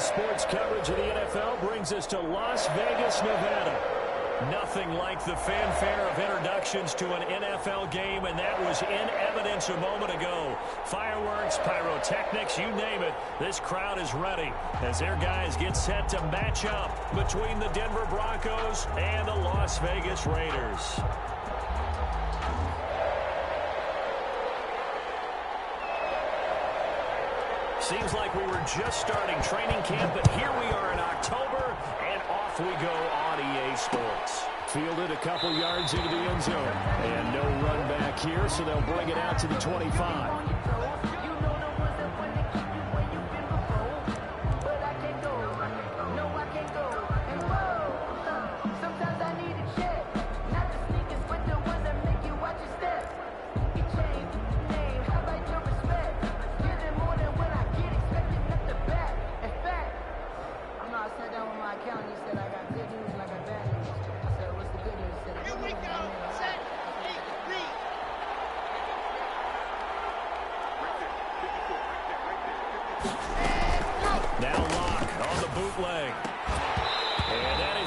sports coverage of the NFL brings us to Las Vegas, Nevada. Nothing like the fanfare of introductions to an NFL game, and that was in evidence a moment ago. Fireworks, pyrotechnics, you name it, this crowd is ready as their guys get set to match up between the Denver Broncos and the Las Vegas Raiders. Seems like we were just starting training camp, but here we are in October, and off we go on EA Sports. Fielded a couple yards into the end zone, and no run back here, so they'll bring it out to the 25.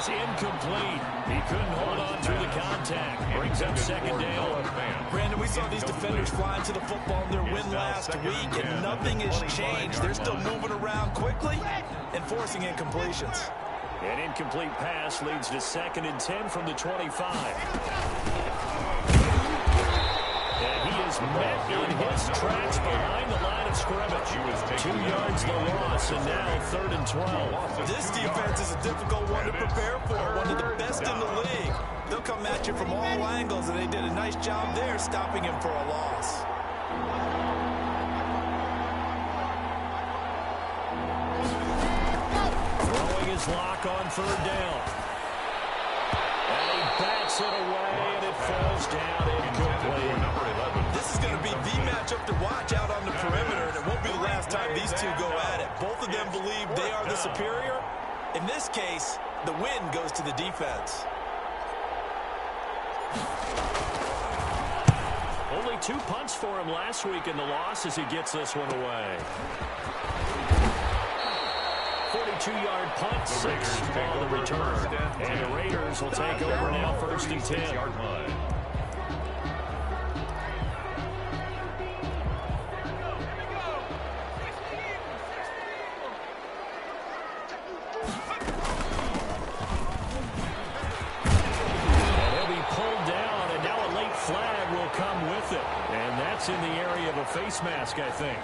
Incomplete. He couldn't hold on through the contact. Brings up second down. Brandon, we saw these defenders flying to the football in their win last week, and nothing has changed. They're still moving around quickly and forcing incompletions. An incomplete pass leads to 2nd and 10 from the 25. And he is met in his tracks behind the line of scrimmage. 2 yards the loss, and now 3rd and 12. This defense is a difficult one to prepare for, one of the best in the league. They'll come at you from all angles, and they did a nice job there stopping him for a loss. Throwing his lock on 3rd down. And he bats it away, and it falls down incomplete. This is going to be the matchup to watch out on the perimeter, and it won't be the last time these two go at it. Both of them believe they are the superior. In this case, the win goes to the defense. Only 2 punts for him last week in the loss as he gets this one away. 42-yard punt, 6 on the return. And the Raiders will take over now, 1st and 10. And that's in the area of a face mask, I think.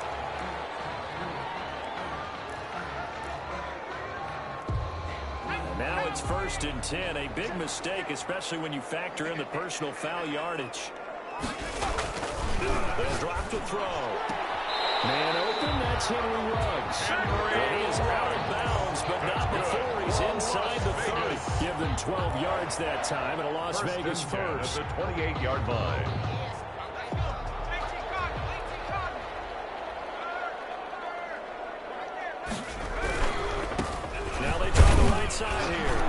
Now it's 1st and 10. A big mistake, especially when you factor in the personal foul yardage. They'll drop to throw. Man open, that's Henry Ruggs. And he is out of bounds, but not before he's inside the 30. Give them 12 yards that time, and a Las Vegas first. At the 28-yard line. Now they try the right side here.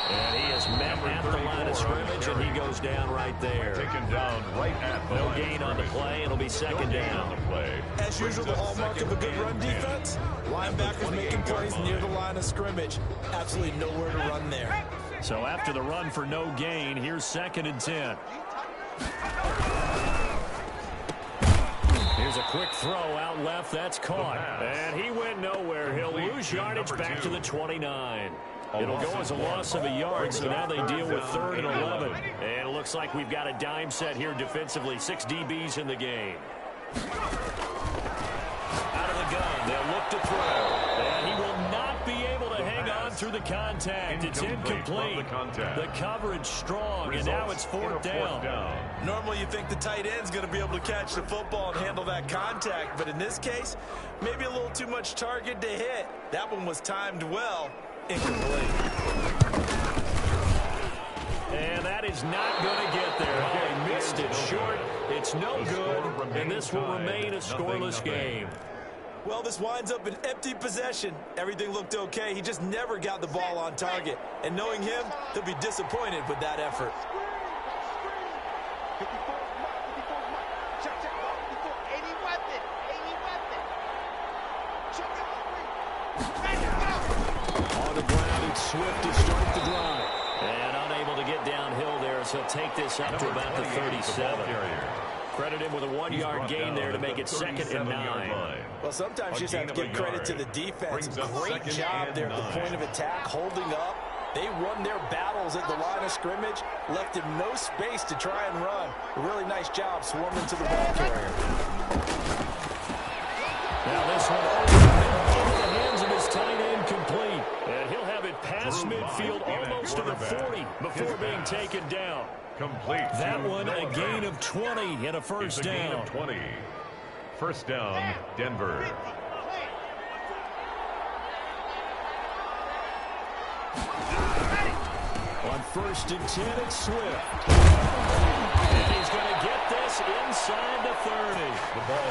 And he is met at the line of scrimmage, and he goes down right there. Taken down right at the no gain on the play. It'll be 2nd down. As usual, the hallmark of a good run defense, linebackers making plays near the line of scrimmage. Absolutely nowhere to run there. So after the run for no gain, here's 2nd and 10. Here's a quick throw out left. That's caught. And he went nowhere. He'll lose yardage back to the 29. It'll go as a loss of a yard, so now they deal with 3rd and 11. And it looks like we've got a dime set here defensively. 6 DBs in the game. Out of the gun, they'll look to throw. And he will not be able to hang on through the contact. It's incomplete. The coverage strong, and now it's 4th down. Normally you think the tight end's going to be able to catch the football and handle that contact, but in this case, maybe a little too much target to hit. That one was timed well. Incomplete. And that is not going to get there. Oh, he missed it short. It's no good, and this will remain a scoreless game. Well, this winds up an empty possession. Everything looked okay. He just never got the ball on target. And knowing him, he'll be disappointed with that effort. Swift to start the drive. And unable to get downhill there as he'll take this up to about the 37. Credit him with a 1-yard gain there to make it 2nd and 9. Well, sometimes you just have to give credit to the defense. Great job there at the point of attack, holding up. They won their battles at the line of scrimmage, left him no space to try and run. A really nice job swarming to the ball carrier. Now this one over the hands of his tight end complete. And he'll have it past midfield almost to the 40 before being taken down. Complete. That one a gain of 20 and a first down. Gain of 20. First down, Denver. On 1st and 10, it's Swift. And he's going to get this inside the 30.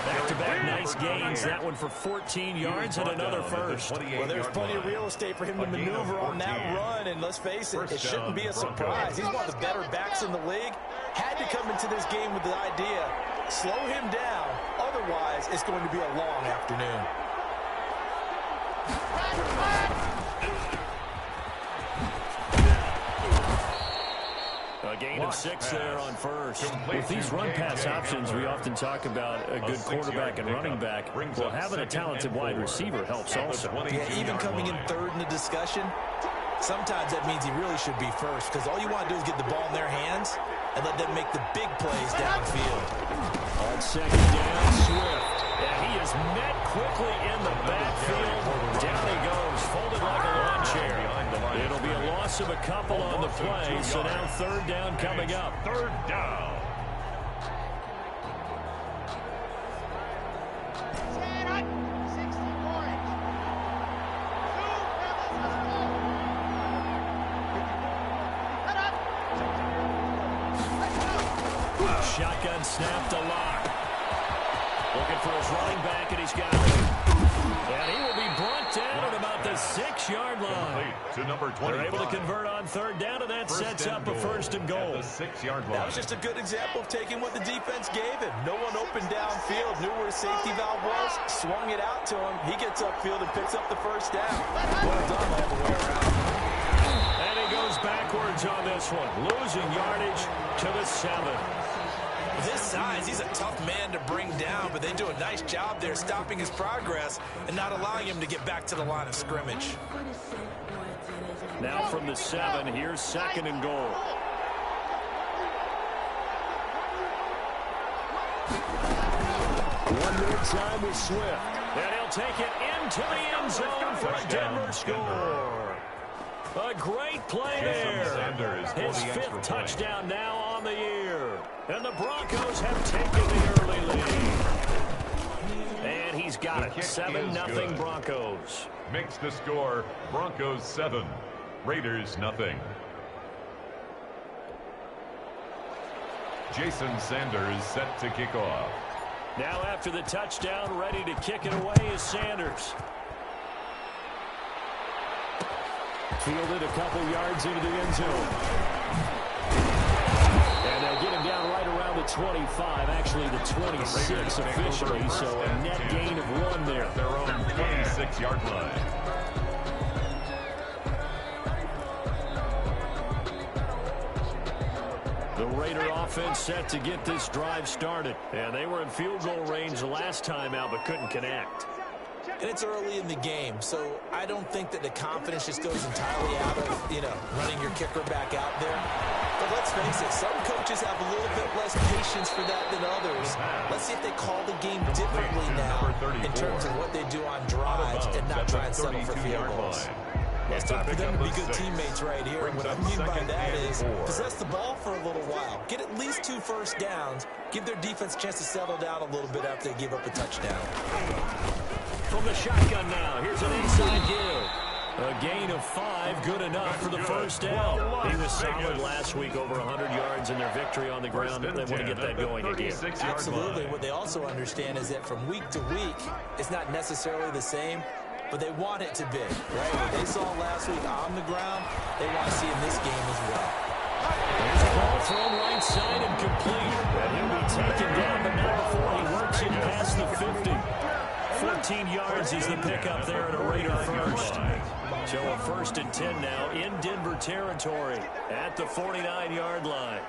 Back-to-back nice gains. That one for 14 yards and another first. Well, there's plenty of real estate for him to maneuver on that run. And let's face it, it shouldn't be a surprise. He's one of the better backs in the league. Had to come into this game with the idea, slow him down. Otherwise, it's going to be a long afternoon. A gain of 6 there on first. With these run-pass options, we often talk about a good quarterback and running back. Well, having a talented wide receiver helps also. Yeah, even coming in 3rd in the discussion, sometimes that means he really should be first, because all you want to do is get the ball in their hands and let them make the big plays downfield. On 2nd down, Swift. And he is met quickly in the backfield. Down he goes, folded like a lawn chair. It'll be a loss of a couple on the play, so now 3rd down coming up. 3rd down. Shotgun snap to Lock. Looking for his running back, and he's got it. And he will be brought down at about the 6-yard line. To number 20. They're able to convert on 3rd down, and that sets up a 1st and goal. The 6-yard line. That was just a good example of taking what the defense gave him. No one open downfield, knew where his safety valve was, swung it out to him. He gets upfield and picks up the 1st down. Well done all the way around. And he goes backwards on this one, losing yardage to the 7. This size, he's a tough man to bring down, but they do a nice job there stopping his progress and not allowing him to get back to the line of scrimmage. Now from the 7, here's 2nd and goal. One more time with Swift. And he'll take it into the end zone for a Denver score. A great play there. His 5th touchdown now on the year. And the Broncos have taken the early lead. And he's got it. 7-0 Broncos. Makes the score Broncos 7, Raiders 0. Jason Sanders set to kick off. Now after the touchdown, ready to kick it away is Sanders. Fielded a couple yards into the end zone. And they'll get him down right around the 25, actually the 26 officially, so a net gain of 1 there. Their own 26-yard line. The Raider offense set to get this drive started. And they were in field goal range last time out, but couldn't connect. And it's early in the game, so I don't think that the confidence just goes entirely out of, running your kicker back out there. But let's face it, some coaches have a little bit less patience for that than others. Let's see if they call the game differently now in terms of what they do on drives and not try and settle for field goals. It's time for them to be good teammates right here. And what I mean by that is possess the ball for a little while. Get at least 2 first downs. Give their defense a chance to settle down a little bit after they give up a touchdown. From the shotgun now, here's an inside give. A gain of 5, good enough for the first down. He was solid last week, over 100 yards in their victory on the ground. They want to get that going again. Absolutely. What they also understand is that from week to week, it's not necessarily the same, but they want it to be, right? What they saw last week on the ground, they want to see in this game as well. There's a ball thrown right side and complete. And he'll be taken down, but not before he works him past the 50. 14 yards yards is the pickup there at a Raider first. So a 1st and 10 now in Denver territory at the 49-yard line.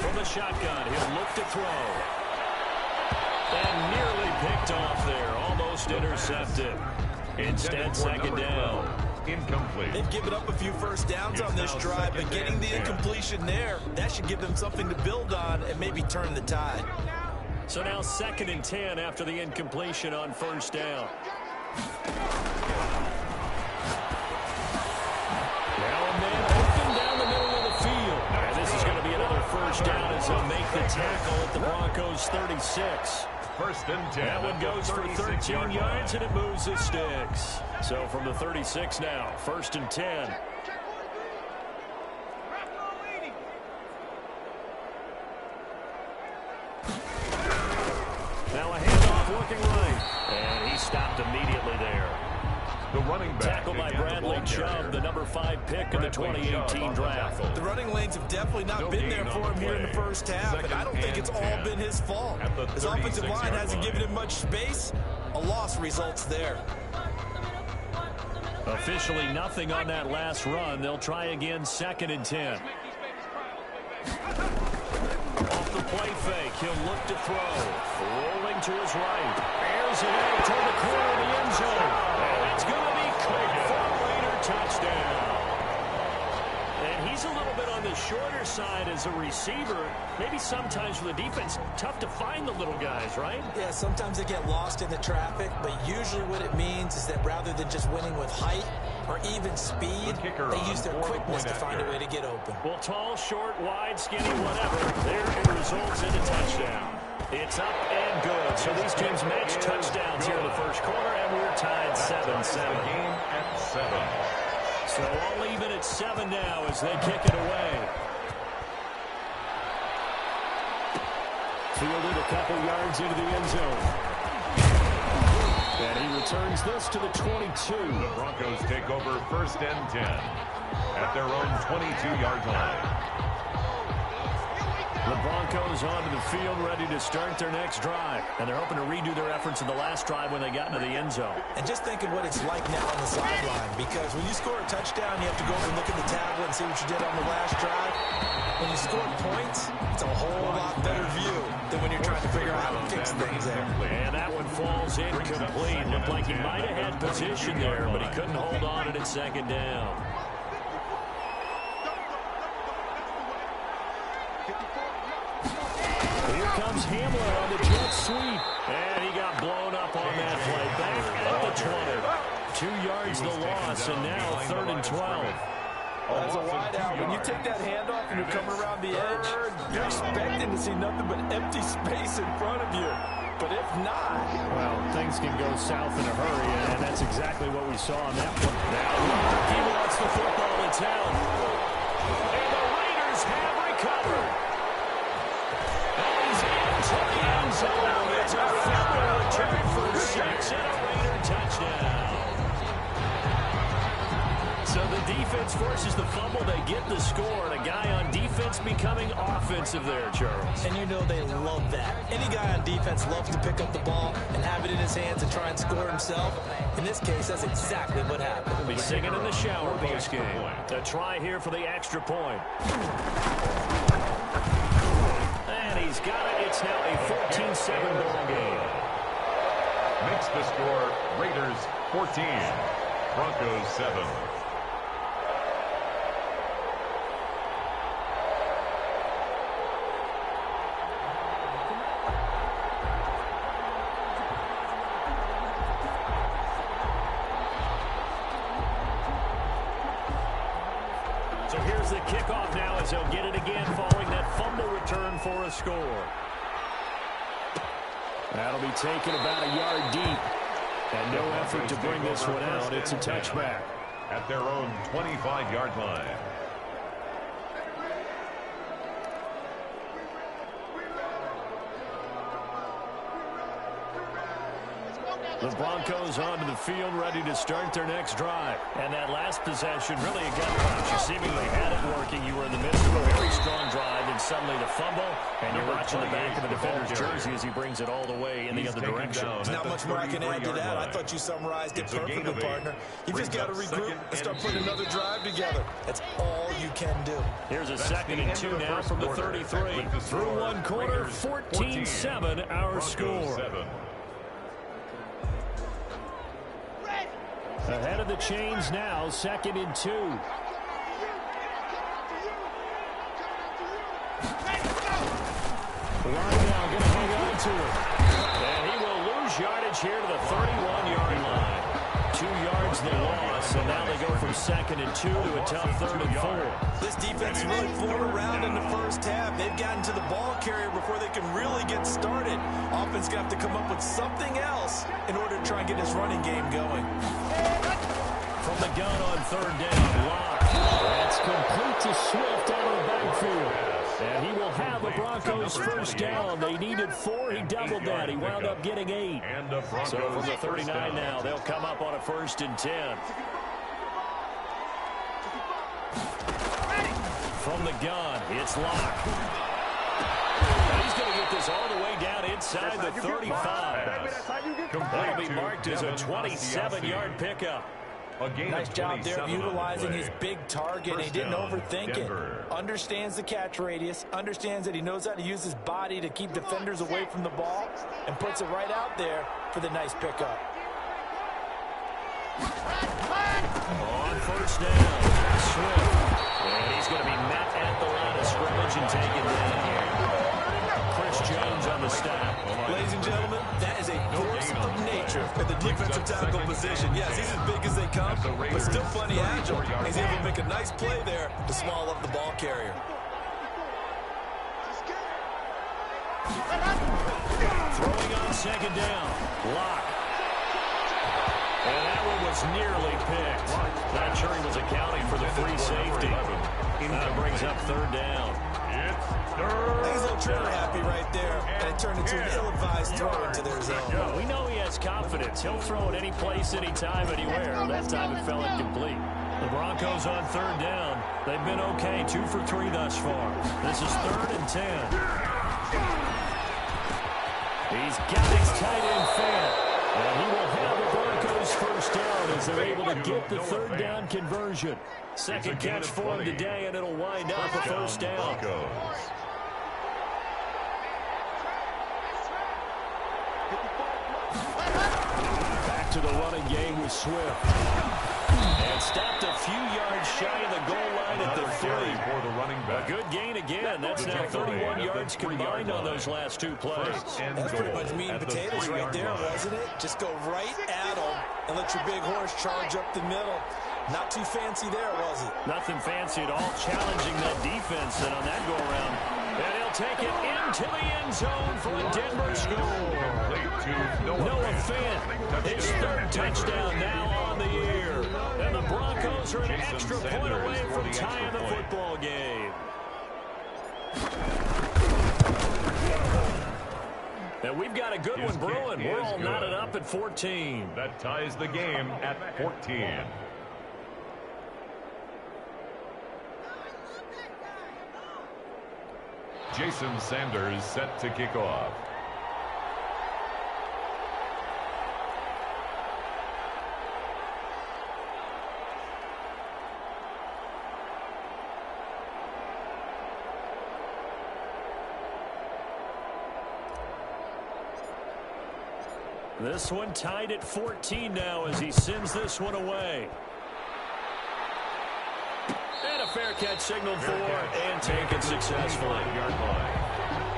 From the shotgun, he'll look to throw. And nearly picked off there. Almost intercepted. Instead, 2nd down. Incomplete. They've given up a few first downs on this drive, but getting the incompletion there, that should give them something to build on and maybe turn the tide. So now 2nd and 10 after the incompletion on 1st down. Now a man open down the middle of the field. And this is going to be another 1st down as they'll make the tackle at the Broncos' 36. 1st and 10. That one goes for 13 yards, and it moves the sticks. So from the 36 now, 1st and 10. Now a handoff working right. And he stopped immediately there. The running back. Tackled by Bradley Chubb, the number 5 pick in the 2018 draft. The running lanes have definitely not been there for him here in the first half, and I don't think it's all been his fault. His offensive line hasn't given him much space. A loss results there. Officially nothing on that last run. They'll try again, 2nd and 10. Off the play fake, he'll look to throw. Rolling to his right. Airs it out toward the corner of the end zone. And it's going to be caught for a Raider touchdown. And he's a little bit on the shorter side as a receiver. Maybe sometimes for the defense, tough to find the little guys, right? Yeah, sometimes they get lost in the traffic, but usually what it means is that rather than just winning with height or even speed, they use their quickness to find a way to get open. Well, tall, short, wide, skinny, whatever, there it results in a touchdown. It's up and good. So these teams match touchdowns here in the first quarter, and we're tied 7-7. Game at 7. So all even at 7 now as they kick it away. Fielded a couple yards into the end zone. And he returns this to the 22. The Broncos take over 1st and 10 at their own 22-yard line. The Broncos onto the field, ready to start their next drive. And they're hoping to redo their efforts in the last drive when they got into the end zone. And just think of what it's like now on the sideline, because when you score a touchdown, you have to go over and look at the tablet and see what you did on the last drive. When you score points, it's a whole lot better view than when you're trying to figure out how to fix things there. And that one falls incomplete. Looked like he might have had position there, but he couldn't hold on it at 2nd down. Here comes Hamler on the jet sweep. And he got blown up on that play. Back at the 20. 2 yards the loss, and now 3rd and 12. As a wideout, when you take that handoff and you're coming around the edge, you're expecting to see nothing but empty space in front of you. But if not... well, things can go south in a hurry, and that's exactly what we saw on that one. Now, he wants the football. It's out. And the Raiders have recovered. And he's into the end zone. It's a fumble return for 6 and a Raider touchdown. So the defense forces the fumble. They get the score. And a guy on defense becoming offensive there, Charles. And you know they love that. Any guy on defense loves to pick up the ball and have it in his hands and try and score himself. In this case, that's exactly what happened. We'll be singing in the shower post-game. A try here for the extra point. And he's got it. It's now a 14-7 ball game. Makes the score Raiders 14, Broncos 7. So here's the kickoff now as they'll get it again following that fumble return for a score. That'll be taken about a yard deep. And no effort to bring this one out. It's a touchback. At their own 25-yard line. The Broncos onto the field, ready to start their next drive. And that last possession, really a gut punch. You seemingly had it working. You were in the midst of a very strong drive, and suddenly the fumble, and you're watching the back of the defender's jersey as he brings it all the way in the other direction. There's not much more I can add to that. I thought you summarized it perfectly, partner. You've just got to regroup and start putting another drive together. That's all you can do. Here's a 2nd and 2 now from the 33. Through one quarter, 14-7 our score. Ahead of the chains now, 2nd and 2. Line now, going to hang on to it. And he will lose yardage here to the 31-yard line. 2 yards they lost, and now they go from 2nd and 2 to a tough 3rd and 4. This defense is really fooling around in the first half. They've gotten to the ball carrier before they can really get started. Offense going to have to come up with something else in order to try and get his running game going. From the gun on 3rd down, Locke. That's complete to Swift out of the backfield. And he will have the Broncos first down. They needed 4. He doubled that. He wound up getting 8. So from the 39 now, they'll come up on a 1st and 10. From the gun, it's Locke. And he's going to get this all the way down inside the 35. That'll be marked as a 27-yard pickup. Nice job there of utilizing his big target. He didn't overthink it. Understands the catch radius. Understands that he knows how to use his body to keep defenders away from the ball. And puts it right out there for the nice pickup. On 1st down, Swift. And he's going to be met at the line of scrimmage and taken down. Chris Jones on the snap. Ladies and gentlemen, that is a force of nature at the defensive tackle position. Yes, he's as big as they come, but still plenty agile. He's able to make a nice play there to swallow up the ball carrier. Throwing on 2nd down, Locke. And that one was nearly picked. Not sure he was accounting for the free safety. That brings up 3rd down. He's a little trigger happy right there, and it turned into an ill-advised throw into their zone. We know he has confidence. He'll throw it any place, anytime, anywhere. That time it fell incomplete. The Broncos on 3rd down. They've been okay, 2 for 3 thus far. This is 3rd and 10. He's got his tight end fan. And he will have the Broncos first down as they're able to get the 3rd down conversion. 2nd catch for him today, and it'll wind up a 1st down. Back to the running game with Swift. And stopped a few yards shy of the goal line at the 3. A good gain again. That's now 31 yards combined on those last 2 plays. That's pretty much meat and potatoes right there, wasn't it? Just go right at them and let your big horse charge up the middle. Not too fancy there, was it? Nothing fancy at all. Challenging that defense and on that go-around. And he'll take it into the end zone for a Denver score. Noah Fant, his 3rd touchdown now on the year. And the Broncos are an extra point away from tying the football game. And we've got a good one brewing. We're all knotted up at 14. That ties the game at 14. Jason Sanders set to kick off. This one tied at 14 now as he sends this one away. And a fair catch signaled for and taken successfully.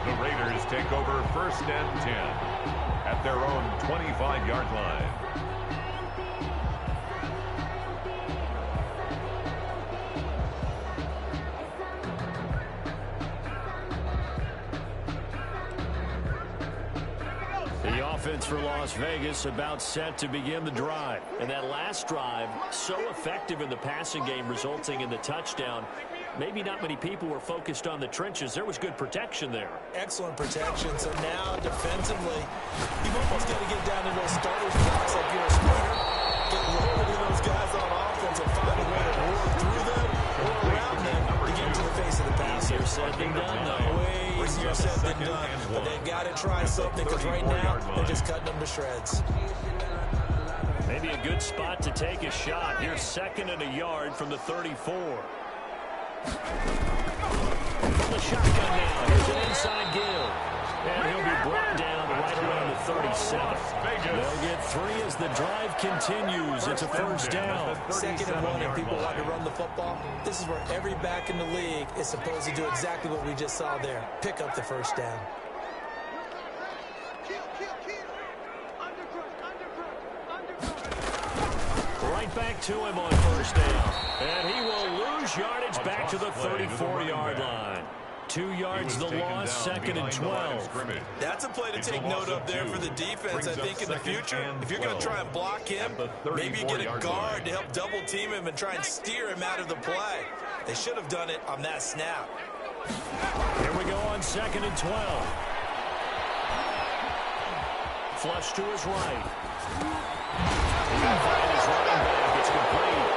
The Raiders take over 1st and 10 at their own 25-yard line. The offense for Las Vegas about set to begin the drive. And that last drive, so effective in the passing game, resulting in the touchdown. Maybe not many people were focused on the trenches. There was good protection there. Excellent protection. So now, defensively, you've almost got to get down to those starters blocks like you're a sprinter. Get loaded in those guys on offense and find a way to work through them or around them to get into the face of the passer. Easier said than done, though. Way easier said than done. But they've got to try something because right now they're just cutting them to shreds. Maybe a good spot to take a shot. Here's 2nd and a yard from the 34. From the shotgun now. Here's an inside give. And he'll be brought down right around the 37. They'll get 3 as the drive continues. It's a first down. 2nd and 1, and people want to run the football. This is where every back in the league is supposed to do exactly what we just saw there. Pick up the first down. Right back to him on first down. And he will lose yardage back to the 34-yard line. 2 yards the loss, 2nd and 12. That's a play to take note of there for the defense. I think in the future, if you're going to try and block him, maybe you get a guard to help double team him and try and steer him out of the play. They should have done it on that snap. Here we go on 2nd and 12. Flush to his right. He can find his running back. It's complete.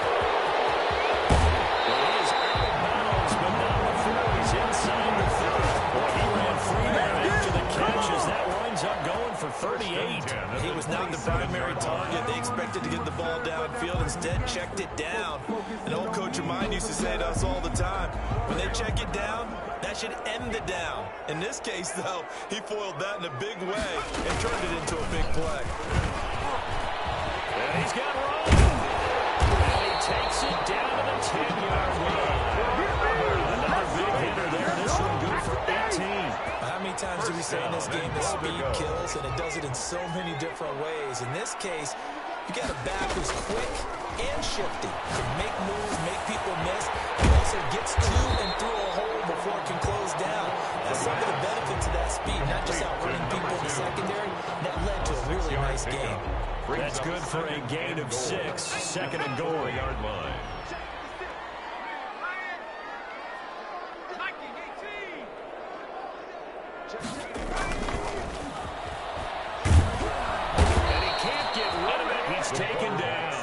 Well, he is out of bounds, but not before he's inside the 30. Well, he ran free there after the catch as that winds up going for 38. He was not the primary target. They expected to get the ball downfield. Instead, checked it down. An old coach of mine used to say to us all the time, when they check it down, that should end the down. In this case, though, he foiled that in a big way and turned it into a big play. And he's got room. And he takes it down to the 10-yard line. Another big hitter there. This one good for 18. How many times do we say in this game that speed kills, and it does it in so many different ways? In this case, you got a back who's quick and shifty. Can make moves, make people miss. He also gets to and through a hole before it can close down. That's some of the benefits of that speed, not just outrunning people in the secondary. That led to a really nice game. That's good for a gain of 6. 2nd and goal. Yard line. And he can't get rid of it. He's taken down.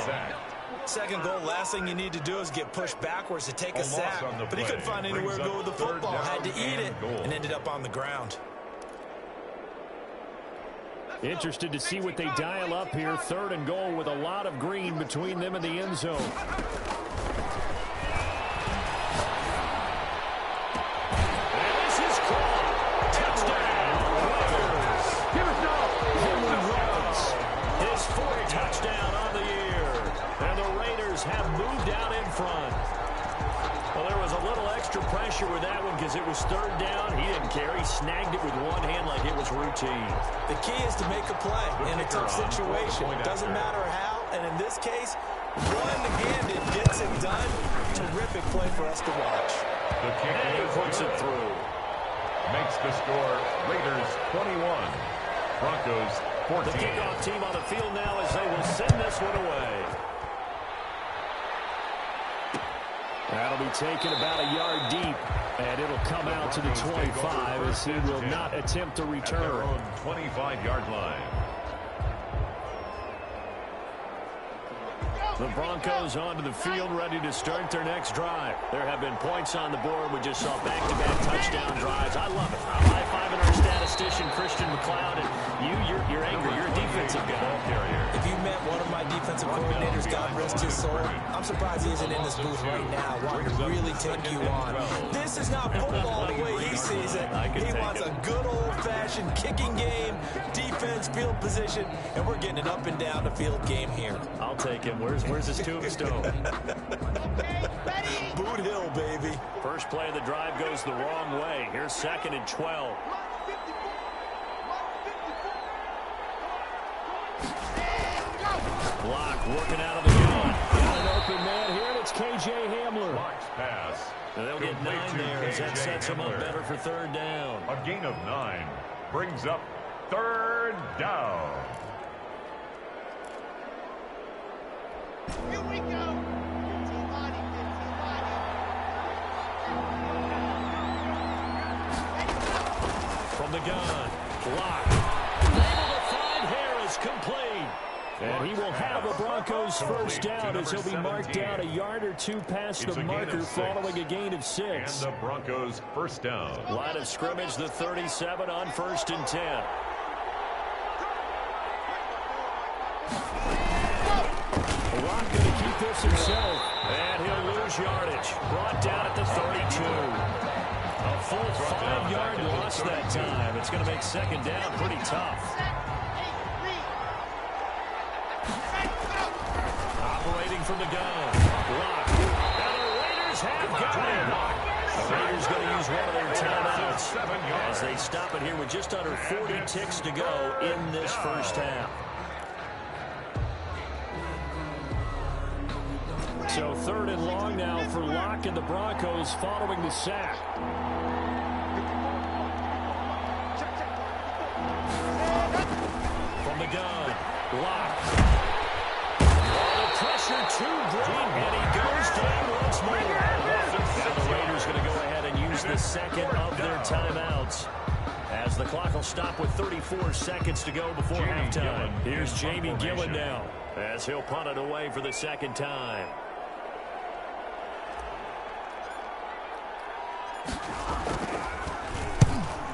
2nd goal, last thing you need to do is get pushed backwards to take a sack. But he couldn't find anywhere to go with the football. Had to eat it and ended up on the ground. Interested to see what they dial up here. 3rd and goal with a lot of green between them and the end zone. And this is caught. Touchdown. Raiders. Henry Ruggs. His 4th touchdown on the year. And the Raiders have moved out in front. Well, there was a little extra pressure with that one because it was 3rd down. He didn't care. He snagged it with one hand like it was routine. The key is to make a play in a tough situation. Doesn't matter how, and in this case, one-handed gets it done. Terrific play for us to watch. The kick puts it through. Makes the score Raiders 21, Broncos 14. The kickoff team on the field now as they will send this one away. That'll be taken about a yard deep, and it'll come out to the 25 as he will not attempt to return. At their own 25-yard line. The Broncos onto the field, ready to start their next drive. There have been points on the board. We just saw back-to-back touchdown drives. I love it. I'm high-fiving our statistician, Christian McLeod, and you're angry. You're a defensive guy. If you met one of my defensive coordinators, God rest his soul, I'm surprised he isn't in this booth right now wanting to really take you on. This is not football the way he sees it. He wants a good old-fashioned kicking game, defense, field position, and we're getting an up-and-down-the-field game here. I'll take him. Where's his tombstone? Boot Hill, baby. First play of the drive goes the wrong way. Here's 2nd and 12. Block working out of the gun. Got an open man here, and it's K.J. Hamler. Box pass. And they'll get 9 there as that sets them up better for 3rd down. A gain of 9 brings up 3rd down. Here we go. From the gun, block. Able to find Harris, complete. And he will have a Broncos first down as he'll be marked down a yard or two past the marker following a gain of 6. And the Broncos first down. Line of scrimmage, the 37 on 1st and 10. Rock going to keep this himself. And he'll lose yardage. Brought down at the 32. A full 5-yard loss that time. It's going to make second down pretty tough. Operating from the gun. Block. And the Raiders have got him. The Raiders going to use one of their timeouts as they stop it here with just under 40 ticks to go in this first half. So 3rd and long now for Locke and the Broncos following the sack. From the gun, Locke. The pressure too great, and he goes down once more. Now the Raiders going to go ahead and use the second of their timeouts, as the clock will stop with 34 seconds to go before halftime. Here's Jamie Gillen now, as he'll punt it away for the second time.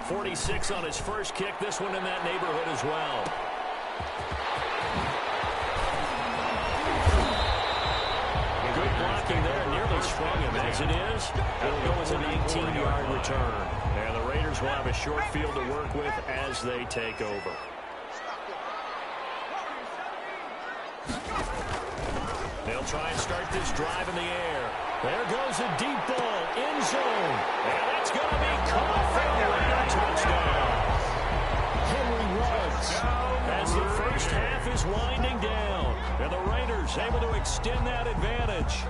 46 on his first kick. This one in that neighborhood as well. Good blocking there. Nearly sprung him. As it is, it'll go as an 18-yard return. And the Raiders will have a short field to work with as they take over. They'll try and start this drive in the air. There goes a deep ball, end zone. And it's going to be caught for a Raider touchdown. Henry Ruggs, as the first half is winding down. And the Raiders able to extend that advantage.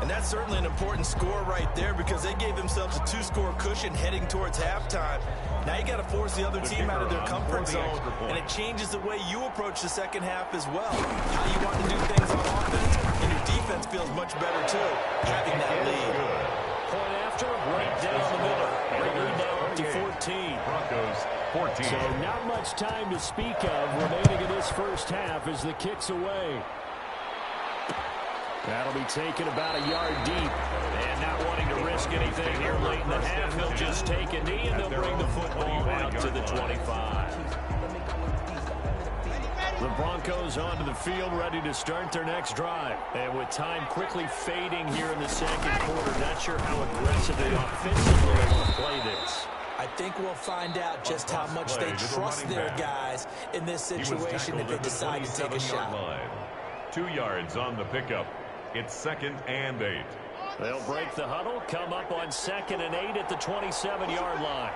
And that's certainly an important score right there, because they gave themselves a 2-score cushion heading towards halftime. Now you got to force the other team out of their comfort zone, and it changes the way you approach the second half as well. How you want to do things on offense, and your defense feels much better too, having that lead. Point after, right down the middle. And the lead now up to 14. Broncos 14. So not much time to speak of remaining in this first half as the kick's away. That'll be taken about a yard deep. And not wanting to risk anything here late in the half, he'll just take a knee and they'll bring the football out to the 25. The Broncos onto the field, ready to start their next drive. And with time quickly fading here in the second quarter, not sure how aggressively offensively they want to play this. I think we'll find out just how much they trust their guys in this situation if they decide to take a shot. 2 yards on the pickup. It's 2nd and 8. They'll break the huddle, come up on 2nd and 8 at the 27-yard line.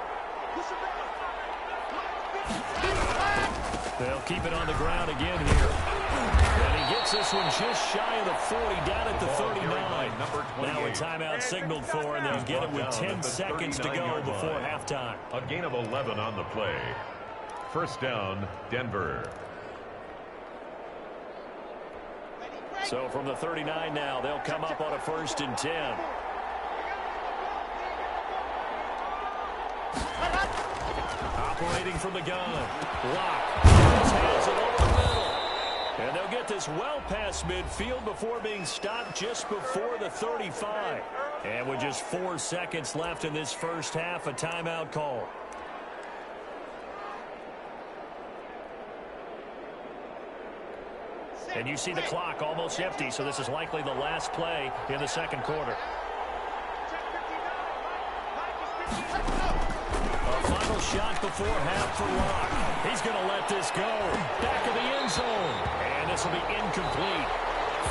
They'll keep it on the ground again here. And he gets this one just shy of the 40, down at the 39. Now a timeout signaled for, and they'll get it with 10 seconds to go before halftime. A gain of 11 on the play. First down, Denver. So from the 39 now, they'll come up on a 1st and 10. Operating from the gun. Lock. Hands it over the middle. And they'll get this well past midfield before being stopped just before the 35. And with just 4 seconds left in this first half, a timeout call. And you see the clock almost empty, so this is likely the last play in the second quarter. A final shot before half for Locke. He's going to let this go. Back of the end zone. And this will be incomplete.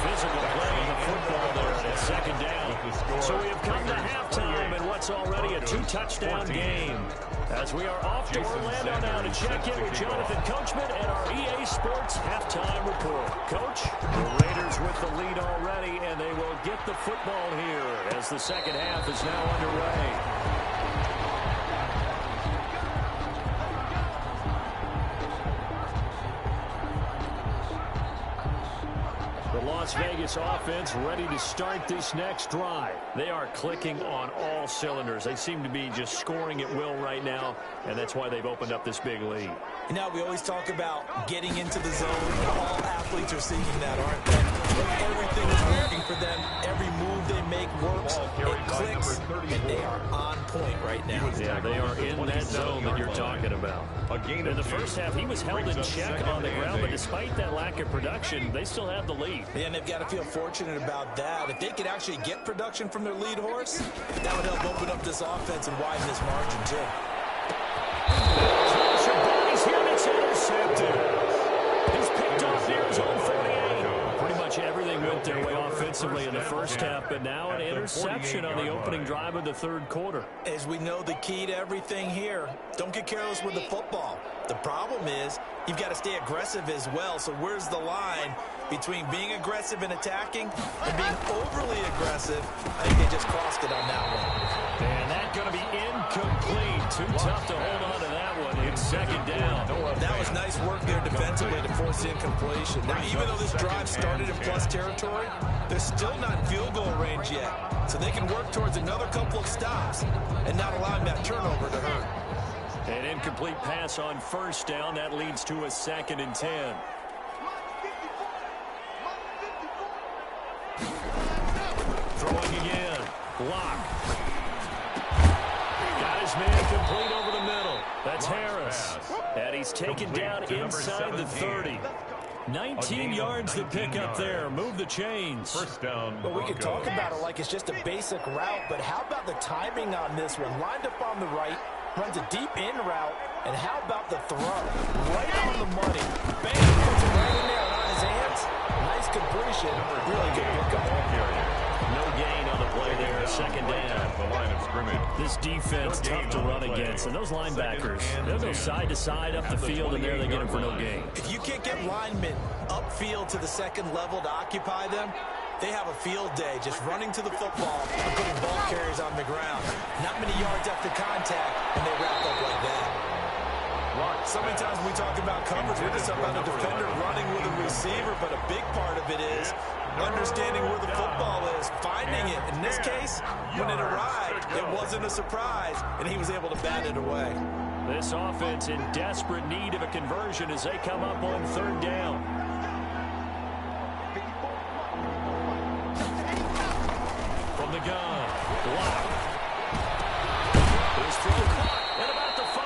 Physical play in the football there at second down. So we have come to halftime in what's already a 2-touchdown game. As we are off to Orlando now to check in with Jonathan Coachman and our EA Sports Halftime Report. Coach, the Raiders with the lead already, and they will get the football here as the second half is now underway. Las Vegas offense ready to start this next drive. They are clicking on all cylinders. They seem to be just scoring at will right now, and that's why they've opened up this big lead. You know, we always talk about getting into the zone. All athletes are seeking that, aren't they? Everything is working for them. Every move they make works. It clicks, and they are on point right now. Yeah, they are in that zone that you're talking about. In the first half, he was held in check on the ground, but despite that lack of production, they still have the lead. Yeah, and they've got to feel fortunate about that. If they could actually get production from their lead horse, that would help open up this offense and widen this margin, too. He's here, and it's intercepted. He's picked off near his own 48. Pretty much everything went their way offensively in the first half, but now an interception on the opening drive of the third quarter. As we know, the key to everything here, don't get careless with the football. The problem is you've got to stay aggressive as well. So where's the line between being aggressive and attacking and being overly aggressive? I think they just crossed it on that one. And that's going to be incomplete. Too tough to hold on to that one. It's second down. That was nice work there defensively to force the incompletion. Now, even though this drive started in plus territory, they're still not in field goal range yet. So they can work towards another couple of stops and not allowing that turnover to hurt. An incomplete pass on first down. That leads to a 2nd and 10. Throwing again. Block. Got his man complete over the middle. That's Harris. And he's taken down inside the 30. 19 yards to pick up there. Move the chains. First down. Well, we could talk about it like it's just a basic route, but how about the timing on this one? Lined up on the right, runs a deep in route, and how about the throw? Right on the money. Bang, puts it right in there and on his hands. Nice completion. Really good pickup. No gain on the play there. Second down. The line of scrimmage. This defense tough to run against, and those linebackers, they'll go side to side up the field, and there they get them for no gain. If you can't get linemen upfield to the second level to occupy them, they have a field day just running to the football and putting ball carriers on the ground. Not many yards after contact, and they wrap up like that. So many times when we talk about coverage, we're just talking about a defender running with a receiver, but a big part of it is understanding where the football is, finding it. In this case, when it arrived, it wasn't a surprise, and he was able to bat it away. This offense in desperate need of a conversion as they come up on third down. From the gun, block. His throw caught at about the 5.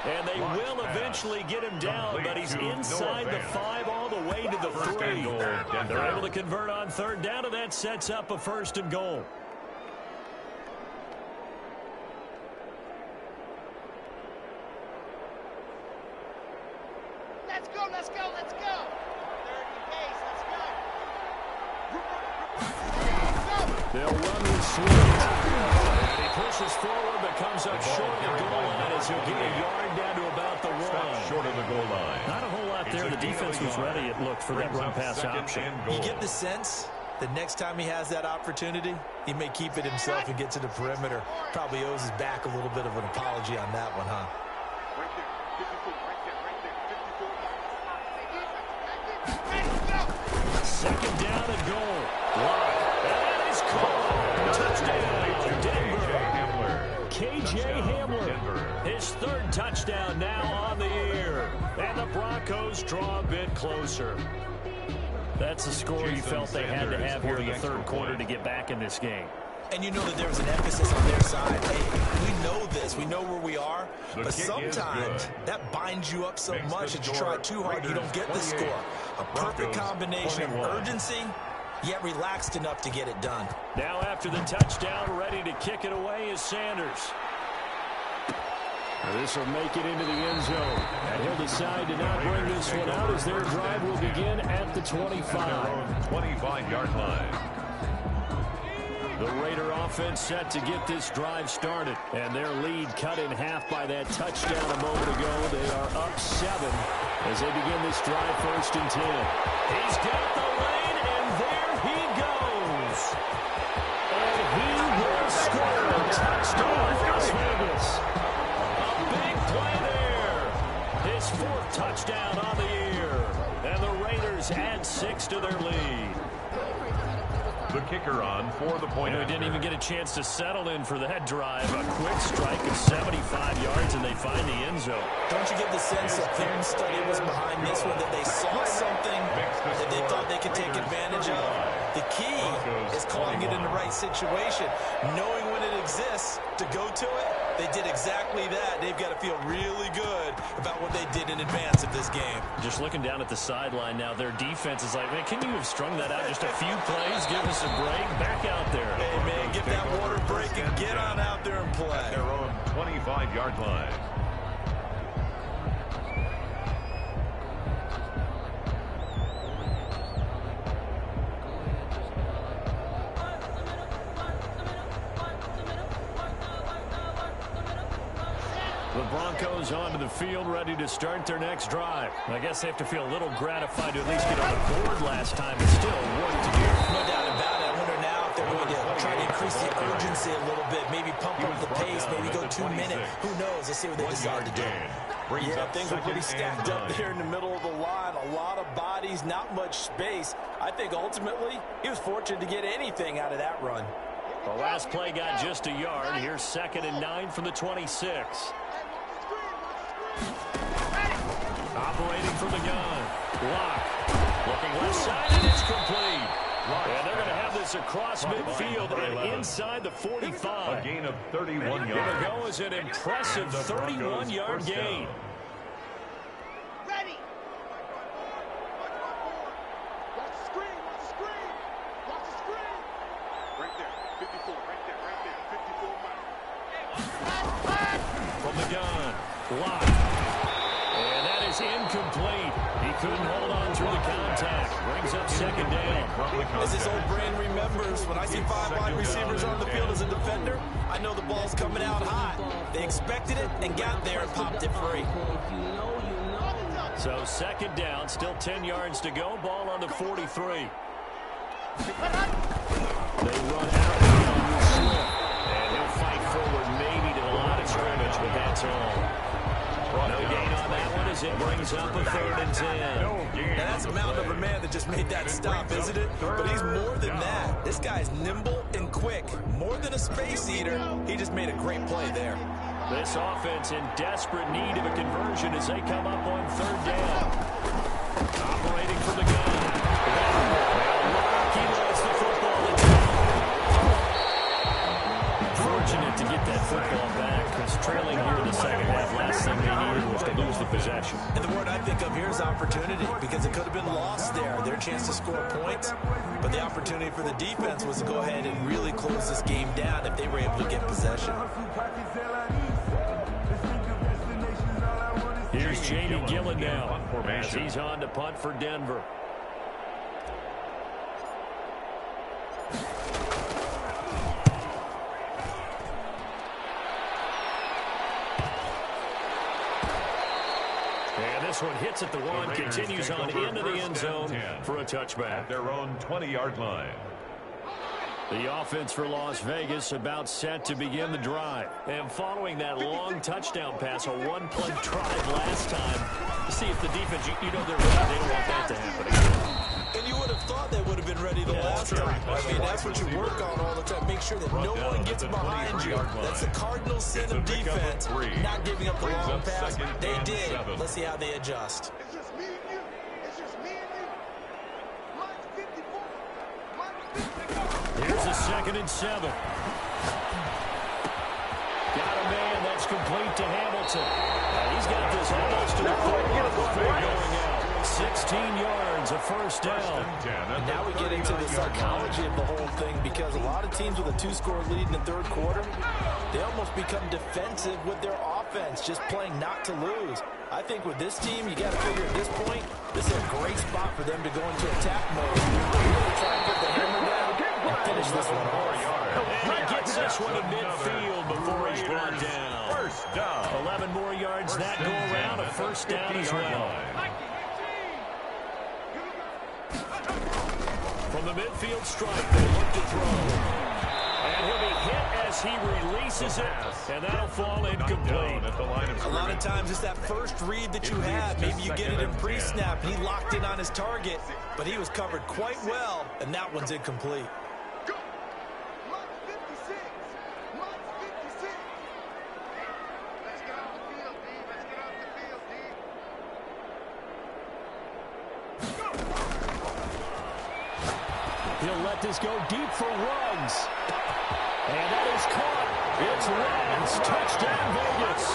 And they will eventually get him down, but he's inside the 5 all the way to the 3. They're able to convert on third down, and that sets up a 1st and goal. Let's go, let's go, let's go. 30 pace, let's go. They'll run with sweet. And he pushes forward, but comes up short of the goal line as he'll get a yard down to about the 1. Short of the goal line. Not a whole lot there. The defense was ready, it looked, for that run-pass option. You get the sense that next time he has that opportunity, he may keep it himself and get to the perimeter. Probably owes his back a little bit of an apology on that one, huh? Second down and goal. Block. That is caught. Touchdown, Denver. KJ Hamler. His 3rd touchdown now on the year. And the Broncos draw a bit closer. That's the score you felt they had to have here in the third quarter to get back in this game. And you know that there was an emphasis on their side. Hey, we know this. We know where we are. But sometimes that binds you up so much that you try too hard, you don't get the score. A perfect combination of urgency, yet relaxed enough to get it done. Now after the touchdown, ready to kick it away is Sanders. This will make it into the end zone. And he'll decide to not bring this one out as their drive will begin at the 25. 25-yard line. The Raider offense set to get this drive started. And their lead cut in half by that touchdown a moment ago. They are up 7 as they begin this drive 1st and 10. He's got the lane, and there he goes. And he will score a touchdown for Las Vegas. A big play there. His 4th touchdown on the year. And the Raiders add 6 to their lead. kicker on for the point. He didn't even get a chance to settle in for that drive. A quick strike of 75 yards, and they find the end zone. Don't you get the sense that film study was behind this one, that they saw something that they thought they could take advantage of? The key is calling it in the right situation. Knowing when it exists to go to it, they did exactly that. They've got to feel really good about what they did in advance of this game. Just looking down at the sideline now, their defense is like, man, can you have strung that out just a few plays? Give us a break. Back out there. Hey, man, get that water break and get on out there and play. At their own 25-yard line. The Broncos onto the field, ready to start their next drive. I guess they have to feel a little gratified to at least get on the board last time, but still work to do. No doubt about it. I wonder now if they're going to try to increase the urgency a little bit, maybe pump up the pace, maybe go 2 minutes. Who knows? Let's see what they decide to do. Yeah, things are pretty stacked up there in the middle of the line. A lot of bodies, not much space. I think ultimately he was fortunate to get anything out of that run. The last play got just a yard. Here's 2nd and 9 from the 26. Operating from the gun. Lock. Looking left side, and it's complete. And they're going to have this across midfield and inside the 45. A gain of 31 yards. Here to go is an impressive 31-yard gain. Ready. Watch the screen. Watch the screen. Watch the screen. Right there. 54. Right there. Right there. 54 miles. From the gun. Lock. And that is incomplete. He couldn't hold on through the contact. Brings up 2nd down. As this old brain remembers, when I see 5 wide receivers on the field as a defender, I know the ball's coming out hot. They expected it and got there and popped it free. So 2nd down, still 10 yards to go. Ball on the 43. They run out on Swift. And he'll fight forward maybe to the line of scrimmage, but that's all. No gain on that one as it brings up a 3rd and 10. Now that's a mountain of a man that just made that stop, isn't it? But he's more than that. This guy's nimble and quick. More than a space eater, he just made a great play there. This offense in desperate need of a conversion as they come up on 3rd down. Operating from the gun. He lost the football. Fortunate to get that football back because trailing here in the 2nd half, last thing they needed was to lose the possession. And the word I think of here is opportunity, because it could have been lost there. Their chance to score points, but the opportunity for the defense was to go ahead and really close this game down if they were able to get possession. Here's Jamie Gillen now as he's on to punt for Denver. And this one hits at the 1, continues on into the end zone for a touchback. At their own 20-yard line. The offense for Las Vegas about set to begin the drive. And following that long touchdown pass, a one-play drive last time, to see if the defense, you know they're ready. They don't want that to happen again. And you would have thought they would have been ready the last time. I mean, that's what you work on all the time. Make sure that no one gets behind you. That's the cardinal sin of defense, not giving up the long pass. They did. Let's see how they adjust. It's just me and you. It's just me and you. Mine's 54. Mine's 54. Here's a 2nd and 7. Got a man. That's complete to Hamilton. He's got this almost to the 40 going out. 16 yards, a 1st down. And now we get into the psychology of the whole thing, because a lot of teams with a 2-score lead in the 3rd quarter, they almost become defensive with their offense, just playing not to lose. I think with this team, you got to figure at this point, this is a great spot for them to go into attack mode. Really try and put the hammer down and finish this one off. And he gets this one to midfield before he's brought down. 1st down. 11 more yards that go around, a 1st down as well. From the midfield stripe, they look to throw. And he'll be hit as he releases it, and that'll fall incomplete. A lot of times it's that first read that you have. Maybe you get it in pre-snap, and he locked in on his target, but he was covered quite well, and that one's incomplete. let this go deep for Ruggs. And that is caught. It's Ruggs. Touchdown, Vegas.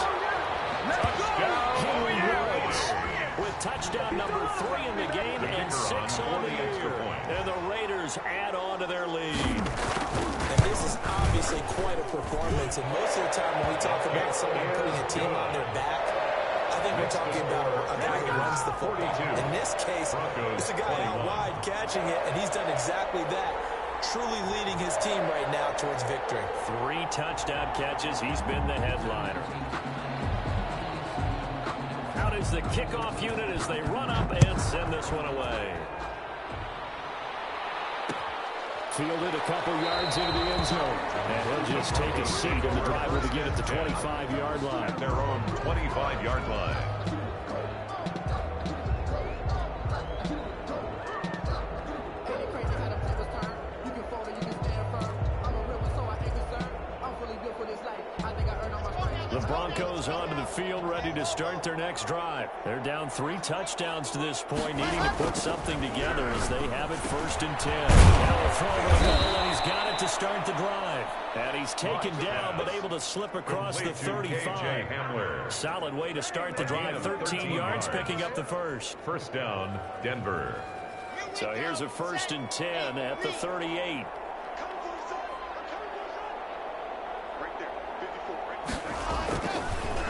Henry Ruggs with touchdown number 3 in the game and 6 on the year. And the Raiders add on to their lead. And this is obviously quite a performance. And most of the time when we talk about someone putting a team on their back, I think we're talking about a guy who runs the football. In this case, it's a guy out wide catching it, and he's done exactly that. Truly leading his team right now towards victory. 3 touchdown catches. He's been the headliner. Out is the kickoff unit as they run up and send this one away. Fielded a couple yards into the end zone. And he'll just take a seat, and the drive will begin at the 25-yard line. At their own 25-yard line. The Broncos onto the field, ready to start their next drive. They're down 3 touchdowns to this point, needing to put something together as they have it 1st and 10. Now a throw to the middle, and he's got it to start the drive. And he's taken down, but able to slip across the 35. Solid way to start the drive. 13 yards, picking up the first. First down, Denver. So here's a 1st and 10 at the 38.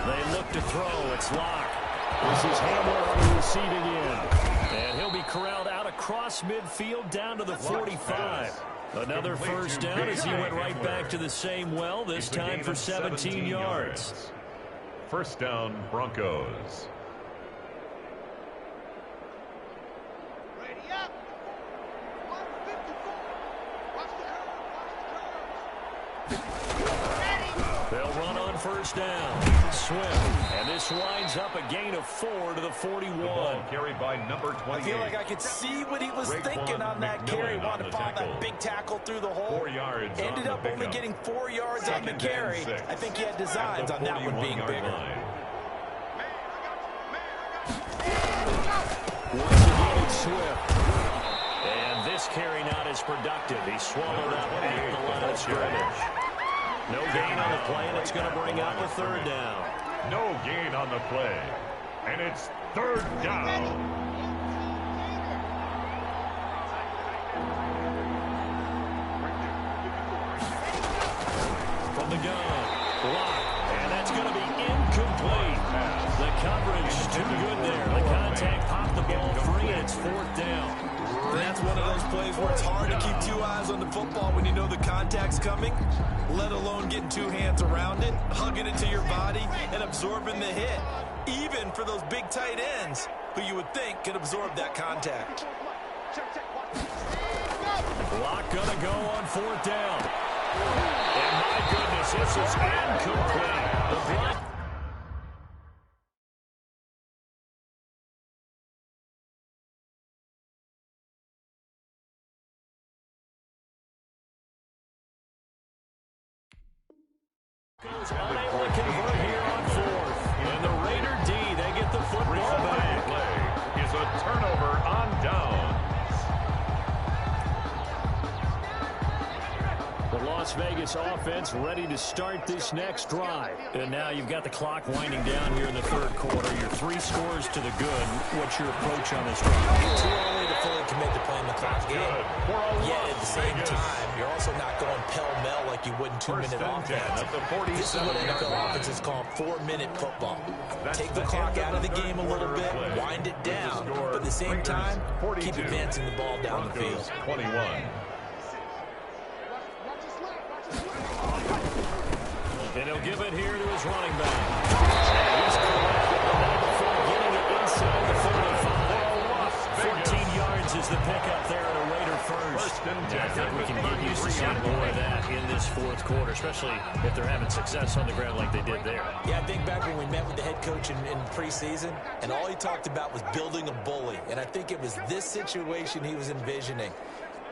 They look to throw. It's Locke. This is Hamler on the receiving end. And he'll be corralled out across midfield down to the 45. Another first down as he went right back to the same well, this time for 17 yards. First down, Broncos. Ready up. 154. Watch the curve. They'll run on first down. Swift. And this winds up a gain of 4 to the 41. The ball carried by number 28. I feel like I could see what he was thinking on that carry. Wanted to find that big tackle through the hole. 4 yards. Ended up only getting 4 yards on the carry. I think he had designs on that one being bigger. Once again, it's Swift. And this carry not as productive. He swallowed up at the line of scrimmage. No gain on the play, and it's going to bring out the 3rd down. No gain on the play. And it's 3rd down. From the gun, block, and that's going to be incomplete. The coverage too good there. The contact popped the ball free, and it's 4th down. And that's one of those plays where it's hard to keep 2 eyes on the football when you know the contact's coming, let alone getting 2 hands around it, hugging it to your body, and absorbing the hit, even for those big tight ends who you would think could absorb that contact. Block going to go on 4th down. And my goodness, this is incomplete. The block. Unable to convert here on 4th. And the Raider D, they get the football back. Play is a turnover on downs. The Las Vegas offense ready to start this next drive. And now you've got the clock winding down here in the 3rd quarter. Your 3 scores to the good. What's your approach on this drive? Too early to fully commit to playing the clock game. Yet at the same time, you're also not going pell-mell like you would in 2-minute offense. This is what NFL offenses call 4-minute football. Take the clock out of the game a little bit, wind it down, but at the same time, keep advancing the ball down the field. 21. And he'll give it here to his running back. And he's corrected the ball before getting it inside the 45. 14 yards is the pickup there at a Raider first. And I think we can get used to seeing more of that in this 4th quarter, especially if they're having success on the ground like they did there. Yeah, I think back when we met with the head coach in preseason, and all he talked about was building a bully. And I think it was this situation he was envisioning.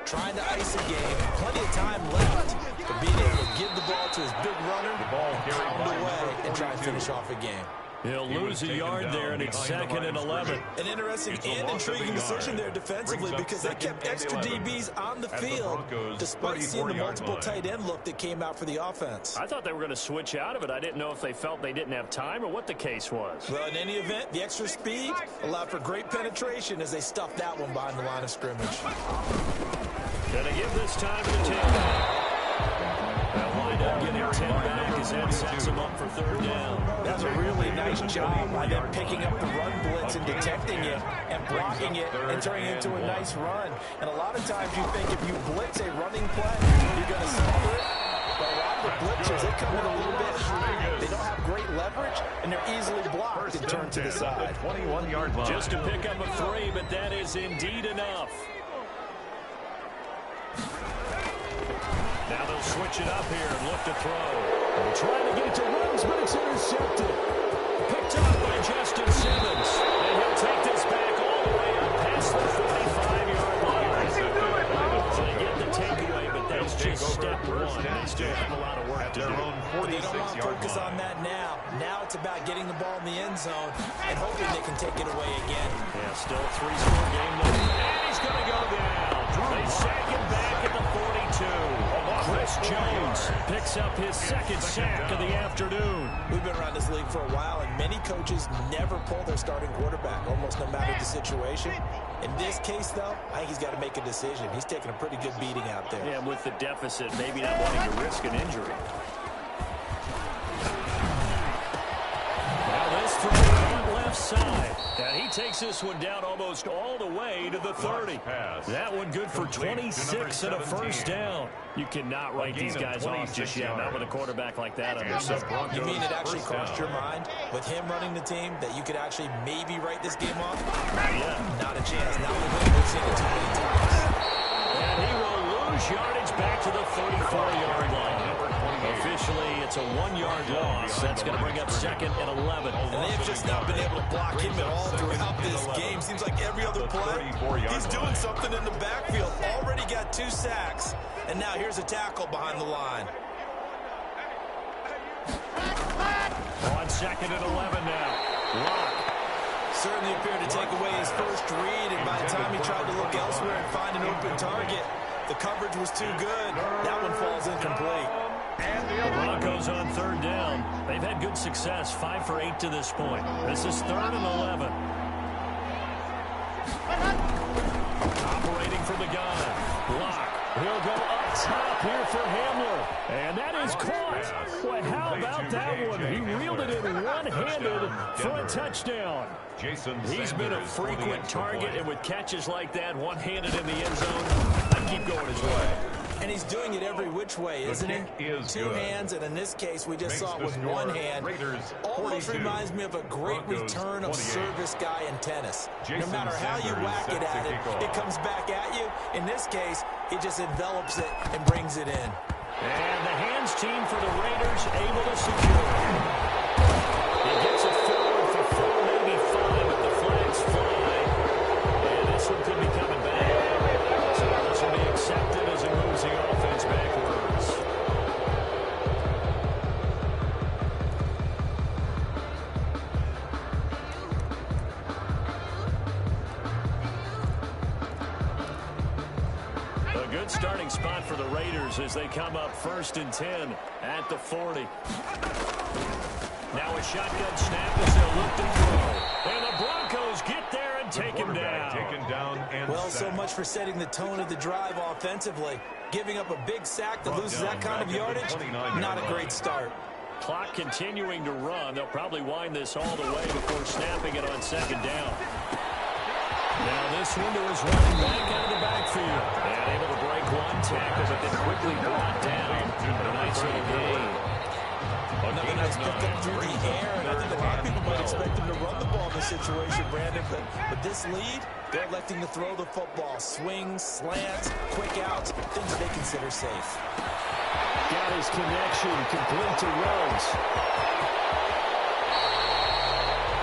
Trying to ice a game, plenty of time left, but being able to give the ball to his big runner, pound away, and try and finish off a game. He'll lose a yard there, and it's 2nd and 11. An interesting and intriguing decision there defensively because they kept extra DBs on the field despite seeing the multiple tight end look that came out for the offense. I thought they were going to switch out of it. I didn't know if they felt they didn't have time or what the case was. Well, in any event, the extra speed allowed for great penetration as they stuffed that one behind the line of scrimmage. Going to give this time to the tailback. They'll wind up getting 10 back as that sets them up for 3rd down. That's a really nice job by them picking up the run blitz and detecting it and blocking it and turning it into a nice run. And a lot of times you think if you blitz a running play, you're going to smother it. But a lot of the blitzers, they come in a little bit high. They don't have great leverage, and they're easily blocked and turned to the side. 21-yard line. Just to pick up a 3, but that is indeed enough. Now they'll switch it up here and look to throw. They're trying to get it to Ruggs, but it's intercepted. Picked up by Justin Simmons. And he'll take this back all the way up past the 45-yard line. So they get the takeaway, but that's just step 1. They still have a lot of work to do. But they don't want to focus on that now. Now it's about getting the ball in the end zone and hoping they can take it away again. Yeah, still a 3-score game. And he's going to go down. They sack him back at the 42. Chris Jones picks up his 2nd sack of the afternoon. We've been around this league for a while, and many coaches never pull their starting quarterback, almost no matter the situation. In this case, though, I think he's got to make a decision. He's taking a pretty good beating out there. Yeah, with the deficit, maybe not wanting to risk an injury. Now this throw on left side. And he takes this one down almost all the way to the 30. That one good for 26 and a 1st down. You cannot write these guys off just yet, not with a quarterback like that on their side. You mean it actually crossed your mind with him running the team that you could actually maybe write this game off? Yeah. Not a chance. Not with him. We've seen it too many times. And he will lose yardage back to the 34-yard line. Officially, it's a 1-yard loss. That's going to bring up 2nd and 11. And they've just not been able to block him at all throughout this game. Seems like every other play, he's doing something in the backfield. Already got 2 sacks. And now here's a tackle behind the line. On 2nd and 11 now. Lock. Certainly appeared to take away his first read, and by the time he tried to look elsewhere and find an open target, the coverage was too good. That one falls incomplete. The Broncos on 3rd down. They've had good success, 5 for 8 to this point. This is 3rd and 11. Operating from the gun. Lock. He'll go up top here for Hamler. And that is caught. Boy, how about that one? He reeled it in one-handed for a touchdown. He's been a frequent target, and with catches like that, one-handed in the end zone, I'd keep going his way. And he's doing it every which way, isn't he? 2 hands, and in this case, we just saw it with 1 hand. Almost reminds me of a great return of service guy in tennis. No matter how you whack it at it, it comes back at you. In this case, he just envelops it and brings it in. And the hands team for the Raiders able to secure it. He gets it forward for 4, maybe 5, but the flags fly. And this one could be coming back. So this will be accepted as it moves the offense backwards. A good starting spot for the Raiders as they come up 1st and 10 at the 40. Now a shotgun snap as they'll look to throw. And the Broncos get there and take him down. Well, so much for setting the tone of the drive offensively. Giving up a big sack that loses that kind of yardage, not a great start. Clock continuing to run. They'll probably wind this all the way before snapping it on 2nd down. Now this one to his running back out of the backfield. And able to break 1 tackle, but then quickly brought down. A nice little gain. Another nice pickup through the air, and I think a lot of people might expect him to run the ball in this situation, Brandon, but this lead, they're electing to throw the football. Swings, slants, quick outs, things they consider safe. Got his connection, complete to Ruggs.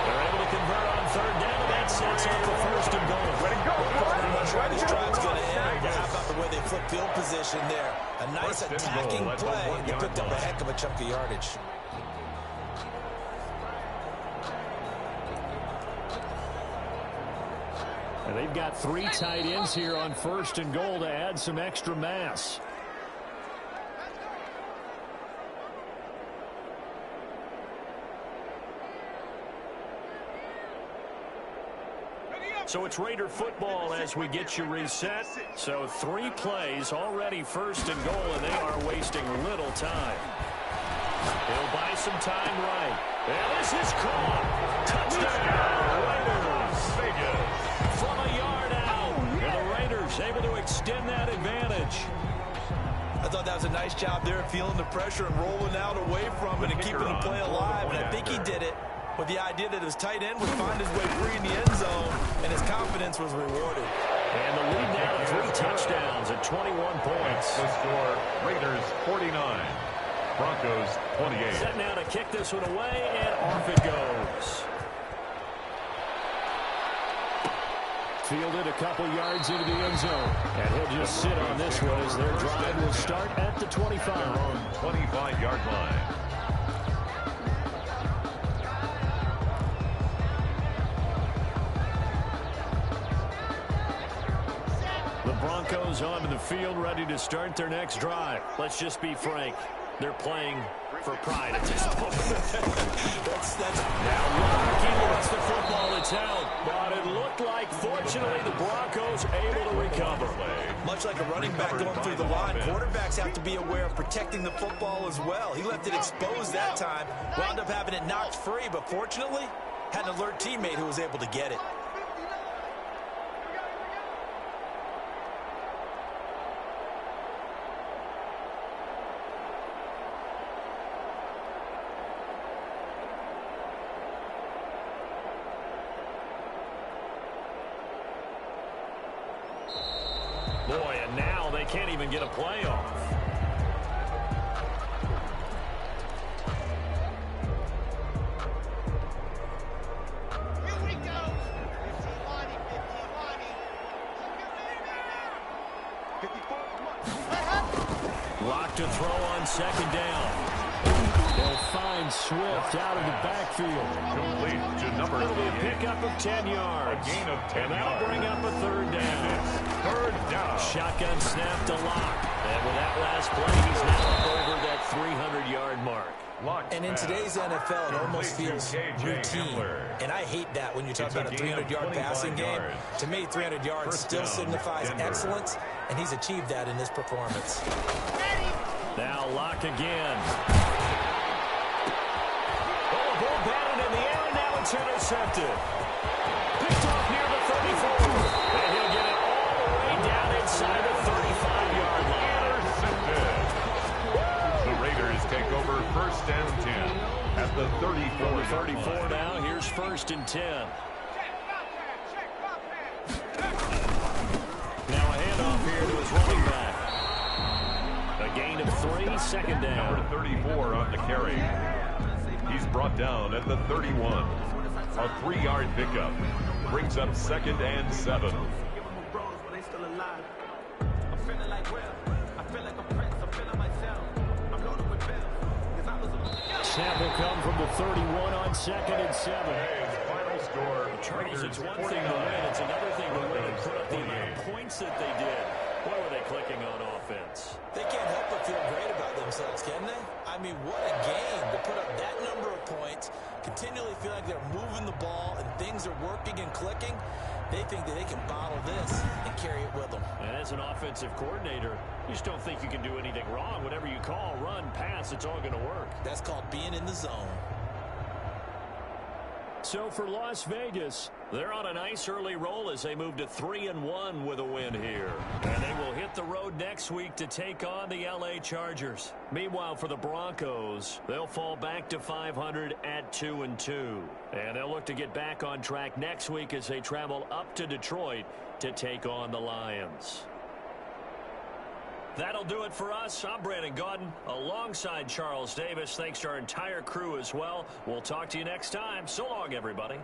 They're able to convert on 3rd down, and that sets up the 1st and goal. I'm not sure how this drive's going to end, but how about the way they flip field position there? A nice attacking play, and they picked up a heck of a chunk of yardage. And they've got 3 tight ends here on 1st and goal to add some extra mass. So it's Raider football as we get you reset. So 3 plays already 1st and goal, and they are wasting little time. He'll buy some time right. And this is caught. Touchdown, Raiders. From a yard out. And the Raiders able to extend that advantage. I thought that was a nice job there, feeling the pressure and rolling out away from it and keeping the play alive. And I think he did it with the idea that his tight end would find his way free in the end zone, and his confidence was rewarded. And the lead now to 3 touchdowns at 21 points. The score, Raiders 49, Broncos 28. Set now to kick this one away, and off it goes. Fielded a couple yards into the end zone. And he'll just sit on this one as their drive will start at the 25. Their own 25-yard line. The Broncos onto the field, ready to start their next drive. Let's just be frank. They're playing for pride at this point. Now Lockett wants the football. It's held. But it looked like, fortunately, the Broncos able to recover. Much like a running back going through the line, quarterbacks have to be aware of protecting the football as well. He left it exposed that time, wound up having it knocked free, but fortunately, had an alert teammate who was able to get it. Boy, and now they can't even get a play off. Here we go. 15 Lonnie, 15 Lonnie. 54, come on. Locked to throw on 2nd down. They'll find Swift out of the backfield. Complete to number It'll be a 38. pickup of 10 yards. A gain of 10 and that'll yards. bring up a 3rd down. Third down. Shotgun snap to Lock. And with that last play, he's now up over that 300-yard mark. Locked And in pass. today's NFL, it almost feels KJ routine. Hamler. And I hate that when you talk It's a about a gain of 300-yard 25 passing game. yards. To me, 300 yards First still down, signifies Denver. excellence, and he's achieved that in this performance. Now Lock again. Oh, a ball batted in the air, and now it's intercepted. Picked off near the 34. And he'll get it all the way down inside the 35-yard line. Intercepted. The Raiders take over 1st and 10 at the 34 now. Here's 1st and 10. Now a handoff here to his running back. A gain of 3, 2nd down. Number 34 on the carry. He's brought down at the 31. A 3-yard pickup brings up 2nd and 7. Snap will come from the 31 on 2nd and 7. Final score, Charles, Raiders it's one 49. thing to win. It's another thing to win and put up the amount 28. of points that they did. Boy, were they clicking on offense. They can't help but feel great about themselves, can they? I mean, what a game to put up that number of points, continually feel like they're moving the ball and things are working and clicking. They think that they can bottle this and carry it with them. And as an offensive coordinator, you just don't think you can do anything wrong. Whatever you call, run, pass, it's all going to work. That's called being in the zone. So for Las Vegas, they're on a nice early roll as they move to 3-1 with a win here. And they will hit the road next week to take on the LA Chargers. Meanwhile, for the Broncos, they'll fall back to 500 at 2-2. And they'll look to get back on track next week as they travel up to Detroit to take on the Lions. That'll do it for us. I'm Brandon Gaudin alongside Charles Davis. Thanks to our entire crew as well. We'll talk to you next time. So long, everybody.